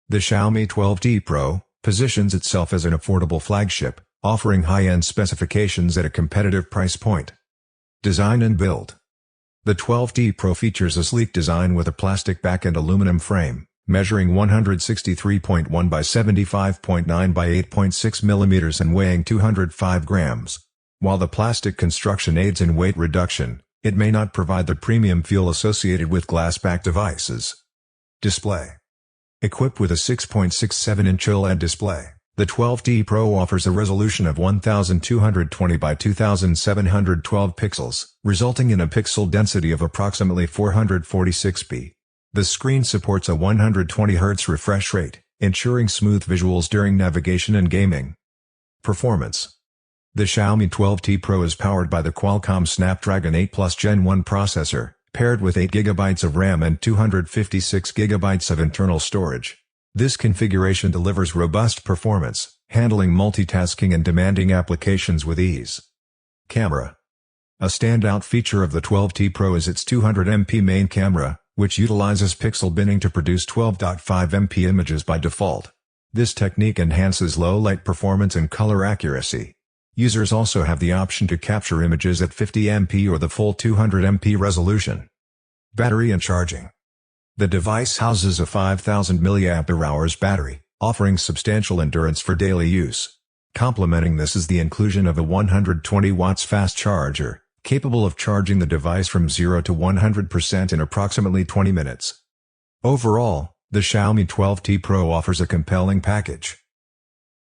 The Xiaomi 12T Pro positions itself as an affordable flagship, offering high-end specifications at a competitive price point. Design and build. The 12T Pro features a sleek design with a plastic back and aluminum frame, measuring 163.1 by 75.9 by 8.6 mm and weighing 205 grams. While the plastic construction aids in weight reduction, it may not provide the premium feel associated with glass-backed devices. Display. Equipped with a 6.67-inch OLED display, the 12T Pro offers a resolution of 1220 by 2712 pixels, resulting in a pixel density of approximately 446 p. The screen supports a 120 Hz refresh rate, ensuring smooth visuals during navigation and gaming. Performance. The Xiaomi 12T Pro is powered by the Qualcomm Snapdragon 8 Plus Gen 1 processor, paired with 8 GB of RAM and 256 GB of internal storage. This configuration delivers robust performance, handling multitasking and demanding applications with ease. Camera. A standout feature of the 12T Pro is its 200MP main camera, which utilizes pixel binning to produce 12.5MP images by default. This technique enhances low-light performance and color accuracy. Users also have the option to capture images at 50MP or the full 200MP resolution. Battery and charging. The device houses a 5000 mAh battery, offering substantial endurance for daily use. Complementing this is the inclusion of a 120 watts fast charger, capable of charging the device from 0 to 100% in approximately 20 minutes. Overall, the Xiaomi 12T Pro offers a compelling package.